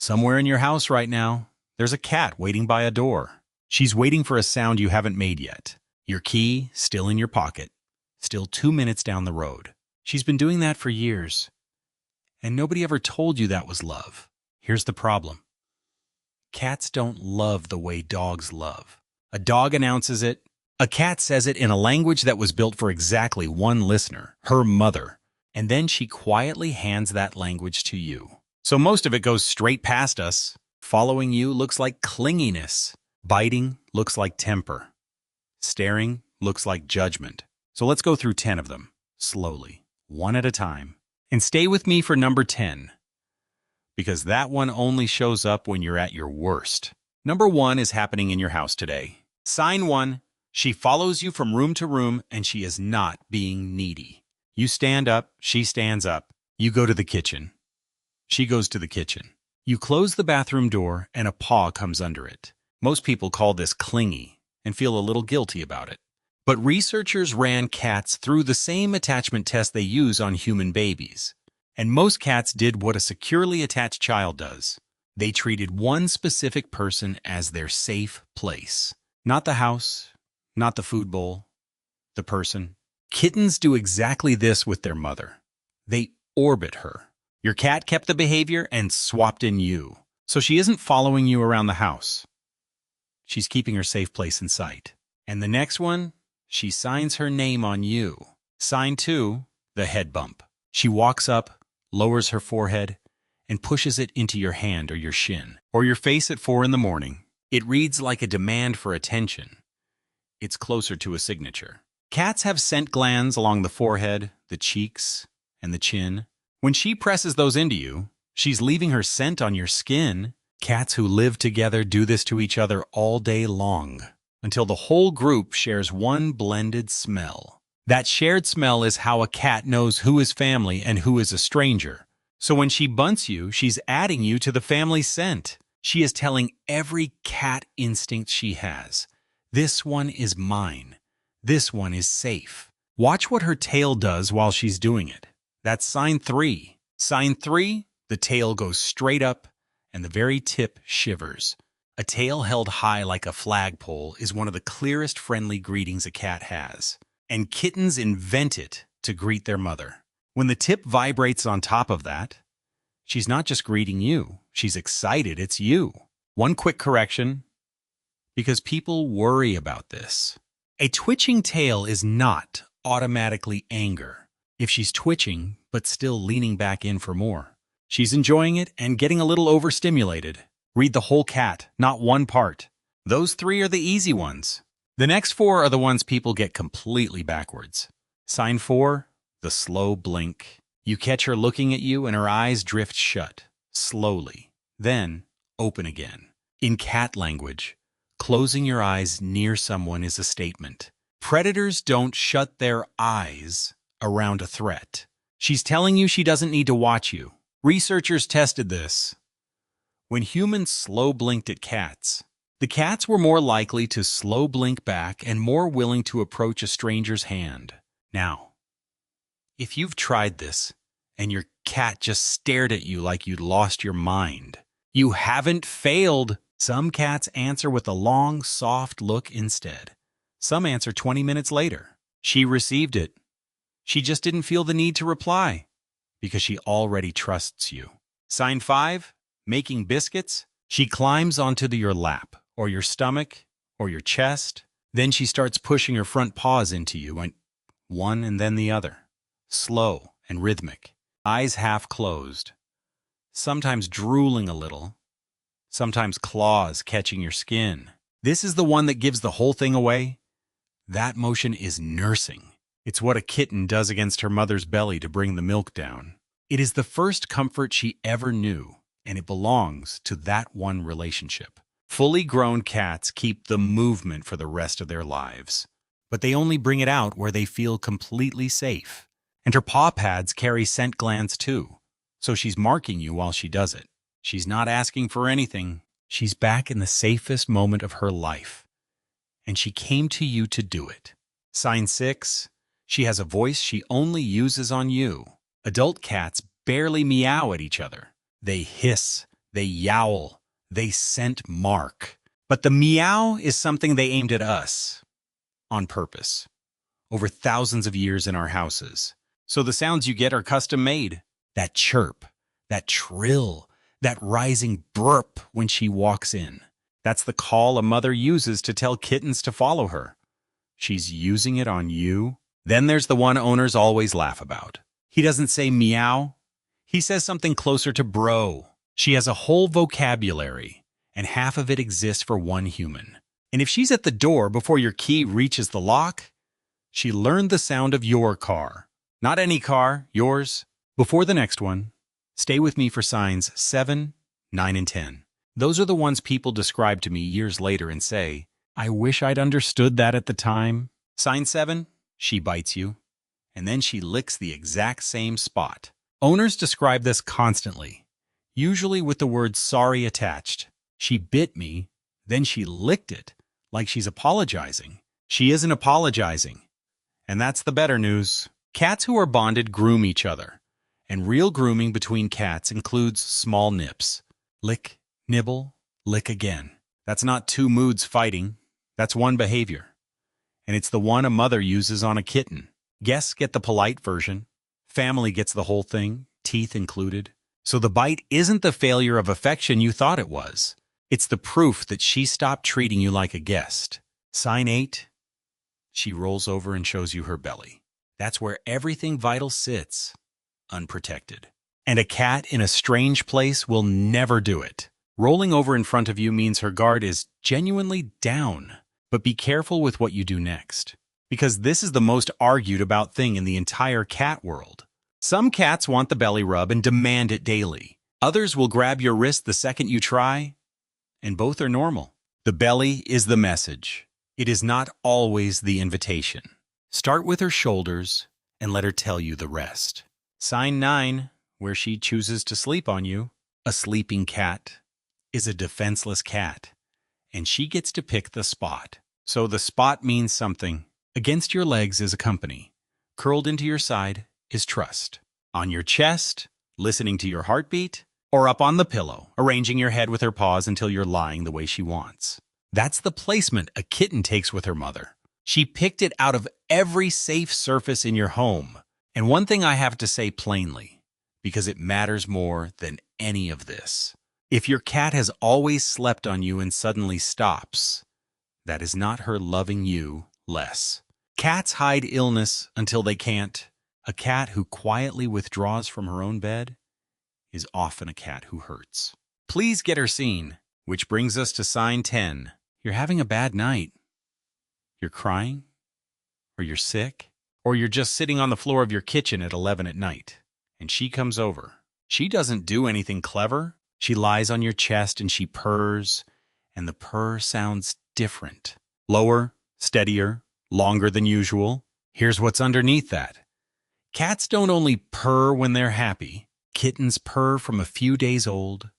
Somewhere in your house right now, there's a cat waiting by a door. She's waiting for a sound you haven't made yet. Your key still in your pocket, still 2 minutes down the road. She's been doing that for years, and nobody ever told you that was love. Here's the problem. Cats don't love the way dogs love. A dog announces it. A cat says it in a language that was built for exactly one listener, her mother. And then she quietly hands that language to you. So most of it goes straight past us. Following you looks like clinginess. Biting looks like temper. Staring looks like judgment. So let's go through 10 of them, slowly, one at a time. And stay with me for number 10, because that one only shows up when you're at your worst. Number 1 is happening in your house today. Sign 1, she follows you from room to room and she is not being needy. You stand up, she stands up. You go to the kitchen. She goes to the kitchen. You close the bathroom door and a paw comes under it. Most people call this clingy and feel a little guilty about it. But researchers ran cats through the same attachment test they use on human babies. And most cats did what a securely attached child does. They treated one specific person as their safe place. Not the house, not the food bowl, the person. Kittens do exactly this with their mother. They orbit her. Your cat kept the behavior and swapped in you. So she isn't following you around the house. She's keeping her safe place in sight. And the next one, she signs her name on you. Sign 2, the head bump. She walks up, lowers her forehead, and pushes it into your hand or your shin, or your face at 4 in the morning. It reads like a demand for attention. It's closer to a signature. Cats have scent glands along the forehead, the cheeks, and the chin. When she presses those into you, she's leaving her scent on your skin. Cats who live together do this to each other all day long, until the whole group shares one blended smell. That shared smell is how a cat knows who is family and who is a stranger. So when she bunts you, she's adding you to the family scent. She is telling every cat instinct she has. This one is mine. This one is safe. Watch what her tail does while she's doing it. That's sign 3. Sign 3, the tail goes straight up and the very tip shivers. A tail held high like a flagpole is one of the clearest friendly greetings a cat has. And kittens invent it to greet their mother. When the tip vibrates on top of that, she's not just greeting you, she's excited it's you. One quick correction, because people worry about this. A twitching tail is not automatically anger. If she's twitching, but still leaning back in for more, she's enjoying it and getting a little overstimulated. Read the whole cat, not one part. Those 3 are the easy ones. The next 4 are the ones people get completely backwards. Sign 4, the slow blink. You catch her looking at you and her eyes drift shut, slowly, then open again. In cat language, closing your eyes near someone is a statement. Predators don't shut their eyes around a threat. She's telling you she doesn't need to watch you. Researchers tested this. When humans slow blinked at cats, the cats were more likely to slow blink back and more willing to approach a stranger's hand. Now, if you've tried this and your cat just stared at you like you'd lost your mind, you haven't failed. Some cats answer with a long, soft look instead. Some answer 20 minutes later. She received it. She just didn't feel the need to reply because she already trusts you. Sign 5, making biscuits. She climbs onto your lap or your stomach or your chest. Then she starts pushing her front paws into you, and one and then the other. Slow and rhythmic. Eyes half closed. Sometimes drooling a little. Sometimes claws catching your skin. This is the one that gives the whole thing away. That motion is nursing. It's what a kitten does against her mother's belly to bring the milk down. It is the first comfort she ever knew, and it belongs to that one relationship. Fully grown cats keep the movement for the rest of their lives, but they only bring it out where they feel completely safe. And her paw pads carry scent glands too, so she's marking you while she does it. She's not asking for anything. She's back in the safest moment of her life, and she came to you to do it. Sign 6. She has a voice she only uses on you. Adult cats barely meow at each other. They hiss, They yowl. They scent mark. But the meow is something they aimed at us on purpose over thousands of years in our houses. So the sounds you get are custom made. That chirp, that trill, that rising burp when she walks in. That's the call a mother uses to tell kittens to follow her. She's using it on you. Then there's the one owners always laugh about. He doesn't say meow. He says something closer to bro. She has a whole vocabulary, and half of it exists for one human. And if she's at the door before your key reaches the lock, she learned the sound of your car. Not any car, yours. Before the next one, stay with me for signs 7, 9, and 10. Those are the ones people describe to me years later and say, I wish I'd understood that at the time. Sign 7, she bites you, and then she licks the exact same spot. Owners describe this constantly, usually with the word sorry attached. She bit me, then she licked it, like she's apologizing. She isn't apologizing. And that's the better news. Cats who are bonded groom each other, and real grooming between cats includes small nips. Lick, nibble, lick again. That's not two moods fighting. That's one behavior. And it's the one a mother uses on a kitten. Guests get the polite version. Family gets the whole thing, teeth included. So the bite isn't the failure of affection you thought it was. It's the proof that she stopped treating you like a guest. Sign 8. She rolls over and shows you her belly. That's where everything vital sits, unprotected. And a cat in a strange place will never do it. Rolling over in front of you means her guard is genuinely down. But be careful with what you do next, because this is the most argued about thing in the entire cat world. Some cats want the belly rub and demand it daily. Others will grab your wrist the second you try, and both are normal. The belly is the message. It is not always the invitation. Start with her shoulders and let her tell you the rest. Sign 9, where she chooses to sleep on you. A sleeping cat is a defenseless cat, and she gets to pick the spot. So the spot means something. Against your legs is a company. Curled into your side is trust. On your chest, listening to your heartbeat, or up on the pillow, arranging your head with her paws until you're lying the way she wants. That's the placement a kitten takes with her mother. She picked it out of every safe surface in your home. And one thing I have to say plainly, because it matters more than any of this. If your cat has always slept on you and suddenly stops, that is not her loving you less. Cats hide illness until they can't. A cat who quietly withdraws from her own bed is often a cat who hurts. Please get her seen, which brings us to sign 10. You're having a bad night. You're crying, or you're sick, or you're just sitting on the floor of your kitchen at 11 at night, and she comes over. She doesn't do anything clever. She lies on your chest and she purrs, and the purr sounds different. Lower, steadier, longer than usual. Here's what's underneath that. Cats don't only purr when they're happy. Kittens purr from a few days old,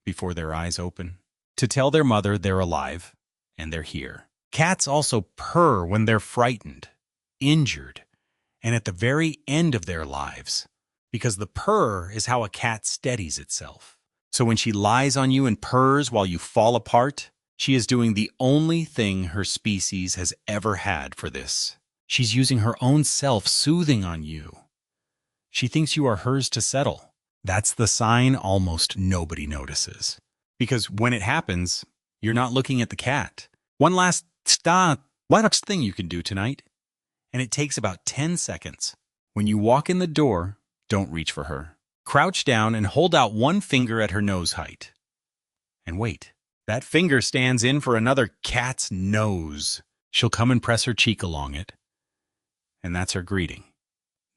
before their eyes open, to tell their mother they're alive and they're here. Cats also purr when they're frightened, injured, and at the very end of their lives, because the purr is how a cat steadies itself. So when she lies on you and purrs while you fall apart, she is doing the only thing her species has ever had for this. She's using her own self-soothing on you. She thinks you are hers to settle. That's the sign almost nobody notices. Because when it happens, you're not looking at the cat. One last thing you can do tonight, and it takes about 10 seconds. When you walk in the door, don't reach for her. Crouch down and hold out one finger at her nose height. And wait. That finger stands in for another cat's nose. She'll come and press her cheek along it. And that's her greeting.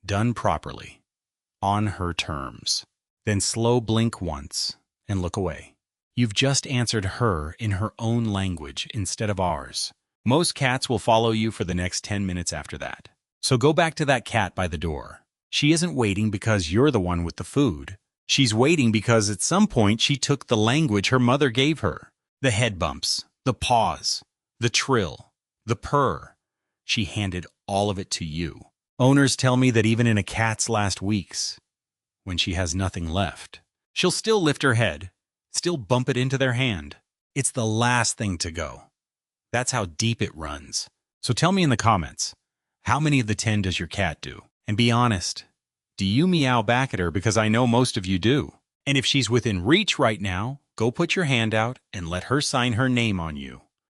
Done properly. On her terms. Then slow blink once and look away. You've just answered her in her own language instead of ours. Most cats will follow you for the next 10 minutes after that. So go back to that cat by the door. She isn't waiting because you're the one with the food. She's waiting because at some point she took the language her mother gave her. The head bumps, the paws, the trill, the purr. She handed all of it to you. Owners tell me that even in a cat's last weeks, when she has nothing left, she'll still lift her head, still bump it into their hand. It's the last thing to go. That's how deep it runs. So tell me in the comments, how many of the 10 does your cat do? And be honest, do you meow back at her? Because I know most of you do. And if she's within reach right now, go put your hand out and let her sign her name on you.